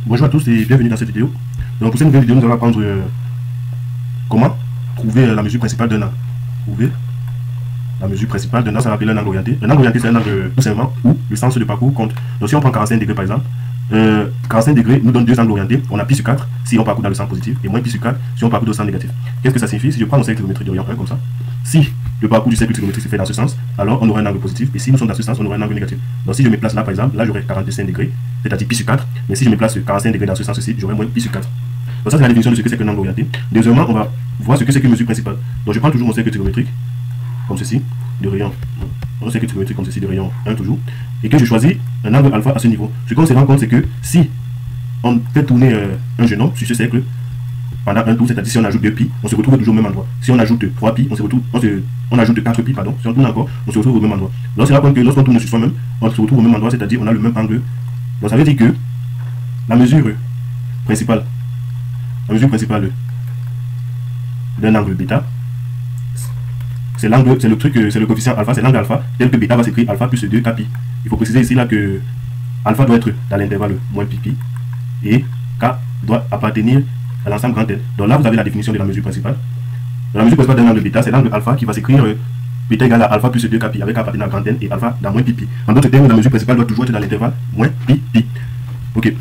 Bonjour à tous et bienvenue dans cette vidéo. Donc pour cette nouvelle vidéo, nous allons apprendre comment trouver la mesure principale d'un angle. Trouver la mesure principale d'un angle, ça s'appelle un angle orienté. Un angle orienté, c'est un angle tout simplement où le sens de parcours compte. Donc si on prend 45 degrés par exemple, 45 degrés nous donne deux angles orientés. On a pi sur 4 si on parcourt dans le sens positif et moins pi sur 4 si on parcourt dans le sens négatif. Qu'est-ce que ça signifie? Si je prends mon cercle trigonométrique d'Orient 1 comme ça, si le parcours du cercle trigonométrique se fait dans ce sens, alors on aura un angle positif, et si nous sommes dans ce sens, on aura un angle négatif. Donc si je me place là par exemple, là j'aurai 45 degrés, c'est-à-dire pi sur 4, mais si je me place 45 degrés dans ce sens-ci, j'aurai moins pi sur 4. Donc ça c'est la définition de ce que c'est qu'un angle orienté. Deuxièmement, on va voir ce que c'est qu'une mesure principale. Donc je prends toujours mon cercle trigonométrique, comme ceci, de rayon, un cercle trigonométrique comme ceci, de rayon 1 toujours, et que je choisis un angle alpha à ce niveau. Ce qu'on se rend compte, c'est que si on fait tourner un jeune homme sur ce cercle pendant un tour, c'est-à-dire si on ajoute 2 pi, on se retrouve toujours au même endroit. Si on ajoute 3 pi, on ajoute 4 pi, pardon, si on tourne encore, on se retrouve au même endroit. Donc c'est là que lorsqu'on tourne sur soi-même, on se retrouve au même endroit, c'est-à-dire on a le même angle. Donc ça veut dire que la mesure principale d'un angle bêta, c'est le coefficient alpha, c'est l'angle alpha, tel que bêta va s'écrire alpha plus 2 kpi. Il faut préciser ici là que alpha doit être dans l'intervalle moins pi et k doit appartenir à l'ensemble grand N. Donc là vous avez la définition de la mesure principale. Donc, la mesure principale d'un angle bêta, c'est l'angle alpha qui va s'écrire bêta égale à alpha plus 2 kpi avec appartenant à grand N et alpha dans moins pi. En d'autres termes, la mesure principale doit toujours être dans l'intervalle moins pi. Ok.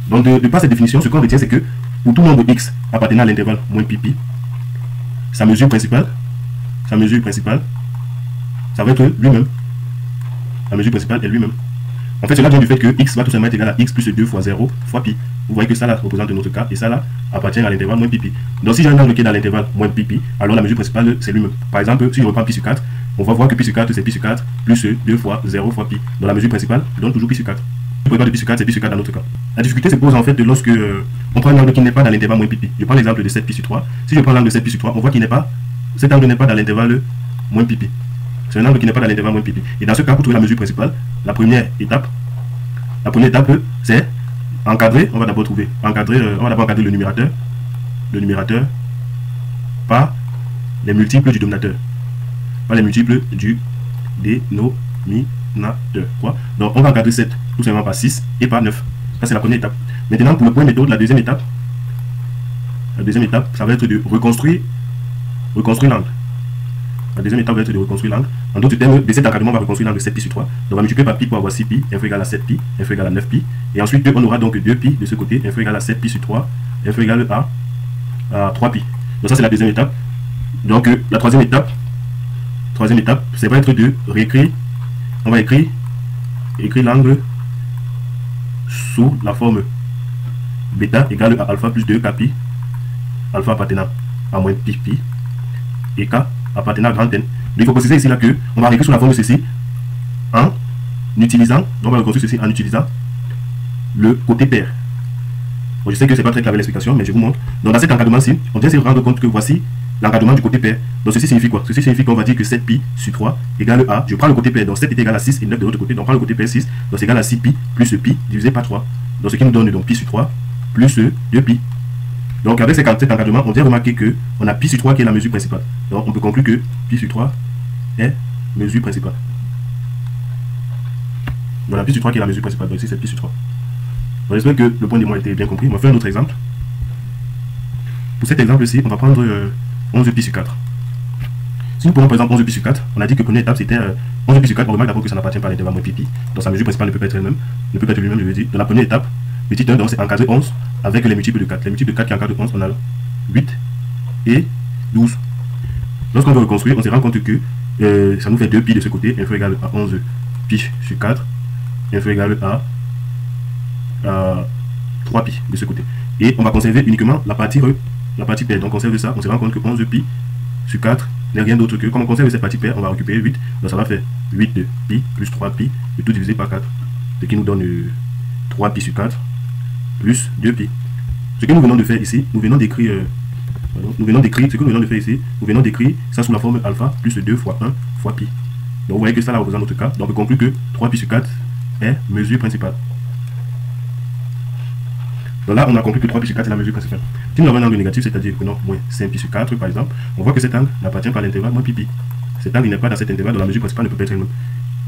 Donc de par cette définition, ce qu'on retient, c'est que pour tout nombre x appartenant à l'intervalle moins pi, sa mesure principale, ça va être lui-même. La mesure principale est lui-même. En fait, cela vient du fait que x va tout simplement être égal à x plus 2 fois 0 fois pi. Vous voyez que ça là représente notre cas et ça là appartient à l'intervalle moins pi. Donc si j'ai un angle qui est dans l'intervalle moins pi, alors la mesure principale c'est lui-même. Par exemple, si je reprends pi sur 4, on va voir que pi sur 4 c'est pi sur 4 plus 2 fois 0 fois pi. Donc la mesure principale donne toujours pi sur 4. Le prépa de pi sur 4 c'est pi sur 4 dans notre cas. La difficulté se pose en fait lorsque on prend un angle qui n'est pas dans l'intervalle moins pi. Je prends l'exemple de 7 pi sur 3. Si je prends l'angle de 7 pi sur 3, on voit qu'il n'est pas, cet angle n'est pas dans l'intervalle moins pi. C'est un angle qui n'est pas dans l'intervalle moins pi. Et dans ce cas, pour trouver la mesure principale, la première étape, c'est encadrer. On va d'abord encadrer le numérateur par les multiples du dominateur. Par les multiples du dénominateur. Donc on va encadrer 7 tout simplement par 6 et par 9. Ça c'est la première étape. Maintenant pour le point méthode, la deuxième étape, ça va être de reconstruire l'angle. La deuxième étape va être de reconstruire l'angle. En d'autres termes, de cet encadrement, on va reconstruire l'angle de 7 pi sur 3. Donc on va multiplier par pi pour avoir 6 pi, inférieur égal à 7 pi, inférieur égal à 9 pi. Et ensuite, on aura donc 2 pi de ce côté, inférieur égal à 7 pi sur 3, inférieur égal à 3 pi. Donc ça c'est la deuxième étape. Donc la troisième étape, ça va être de réécrire. On va écrire l'angle sous la forme bêta égale à alpha plus 2 kpi, alpha appartenant à moins pi et k appartenant à grand N. Mais il faut préciser ici là que on va réécrire sous la forme de ceci en utilisant, on va reconstruire ceci en utilisant le côté pair. Bon, je sais que c'est pas très clair l'explication, mais je vous montre. Donc dans cet encadrement-ci, on vient se rendre compte que voici l'encadrement du côté pair. Donc ceci signifie quoi? Ceci signifie qu'on va dire que 7 pi sur 3 égale à, je prends le côté pair, donc 7 est égal à 6 et 9 de l'autre côté, donc on prend le côté pair 6, donc c'est égal à 6 pi plus pi divisé par 3. Donc ce qui nous donne donc pi sur 3 plus 2 pi. Donc avec cet encadrement, on vient remarquer qu'on a pi sur 3 qui est la mesure principale. Donc on peut conclure que pi sur 3 est mesure principale. Voilà, pi sur 3 qui est la mesure principale. Donc ici c'est pi sur 3. Donc j'espère que le point de moi a été bien compris. On va faire un autre exemple. Pour cet exemple-ci, on va prendre 11 pi sur 4. Si nous prenons par exemple 11 pi sur 4, on a dit que la première étape c'était 11 pi sur 4. On remarque d'abord que ça n'appartient pas à l'intervalle moins pi. Donc sa mesure principale ne peut pas être elle-même, ne peut pas être lui-même, je veux dire. Dans la première étape, petit 1, donc c'est encadrer 11 avec les multiples de 4. Les multiples de 4 qui encadrent 11, on a 8 et 12. Lorsqu'on veut reconstruire, on se rend compte que ça nous fait 2 pi de ce côté, inférieur égal à 11 pi sur 4, inférieur égal à 3 pi de ce côté. Et on va conserver uniquement la partie paire. Donc on conserve ça, on se rend compte que 11 pi sur 4 n'est rien d'autre que, comme on conserve cette partie paire, on va récupérer 8. Donc ça va faire 8 de pi plus 3 pi, le tout divisé par 4. Ce qui nous donne 3 pi sur 4 plus 2 pi. Ce que nous venons de faire ici, nous venons d'écrire ça sous la forme alpha plus 2 fois 1 fois pi. Donc vous voyez que ça là représente notre cas. Donc on peut conclure que 3 pi sur 4 est mesure principale. Donc là on a conclu que 3 pi sur 4 est la mesure principale. Si nous avons un angle négatif, c'est-à-dire que non, moins 5 pi sur 4 par exemple, on voit que cet angle n'appartient pas à l'intervalle moins pi. Cet angle n'est pas dans cet intervalle, donc la mesure principale ne peut pas être elle-même.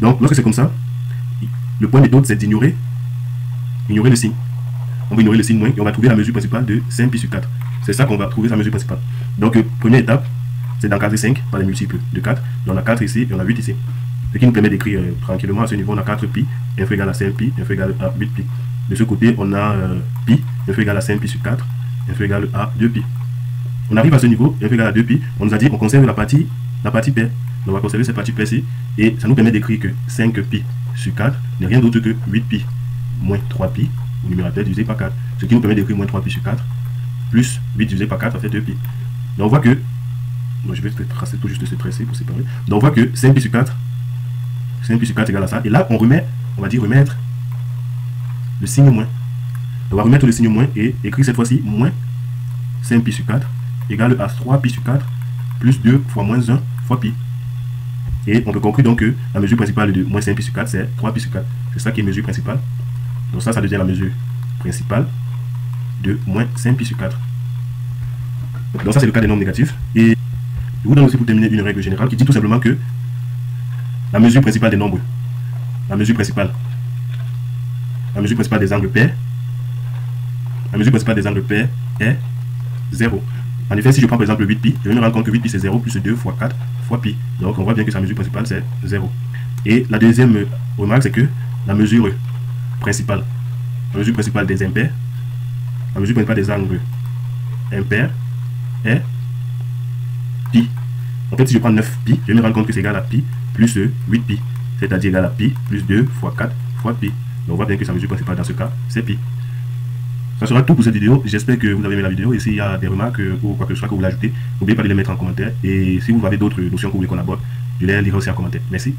Donc lorsque c'est comme ça, le point méthode c'est d'ignorer le signe. on va ignorer le signe moins et on va trouver la mesure principale de 5 pi sur 4. C'est ça qu'on va trouver sa mesure principale. Donc, première étape, c'est d'encadrer 5 par les multiples de 4. Donc, on a 4 ici et on a 8 ici. Ce qui nous permet d'écrire tranquillement à ce niveau, on a 4 pi, info égale à 5 pi, info égale à 8 pi. De ce côté, on a pi, info égale à 5 pi sur 4, info égale à 2 pi. On arrive à ce niveau, info égale à 2 pi, on nous a dit on conserve la partie paire. On va conserver cette partie paire ici, et ça nous permet d'écrire que 5 pi sur 4 n'est rien d'autre que 8 pi moins 3 pi, au numérateur divisé par 4. Ce qui nous permet d'écrire moins 3 pi sur 4, plus 8 divisé par 4, ça fait 2 pi. Donc on voit que, je vais tracer tout juste ce trait ici pour séparer. Donc on voit que 5 pi sur 4, 5 pi sur 4 égale à ça, et là on remet, on va dire remettre le signe moins. On va remettre le signe moins et écrire cette fois-ci moins 5 pi sur 4 égale à 3 pi sur 4 plus 2 fois moins 1 fois pi. Et on peut conclure donc que la mesure principale de moins 5 pi sur 4 c'est 3 pi sur 4. C'est ça qui est mesure principale. Donc ça devient la mesure principale de moins 5 pi sur 4. Donc ça c'est le cas des nombres négatifs. Et je vous donne aussi pour terminer une règle générale qui dit tout simplement que la mesure principale des nombres, la mesure principale des angles pairs, est 0. En effet, si je prends par exemple 8 pi, je vais me rendre compte que 8 pi c'est 0 plus 2 fois 4 fois pi. Donc on voit bien que sa mesure principale c'est 0. Et la deuxième remarque, c'est que la mesure principale des impairs, la mesure principale des angles impairs est pi. En fait, si je prends 9 pi, je vais me rendre compte que c'est égal à pi plus 8 pi, c'est-à-dire égal à pi plus 2 fois 4 fois pi. Donc on voit bien que sa mesure principale dans ce cas, c'est pi. Ça sera tout pour cette vidéo. J'espère que vous avez aimé la vidéo. Et s'il y a des remarques ou quoi que ce soit que vous voulez ajouter, n'oubliez pas de les mettre en commentaire. Et si vous avez d'autres notions que vous voulez qu'on aborde, je les lirai aussi en commentaire. Merci.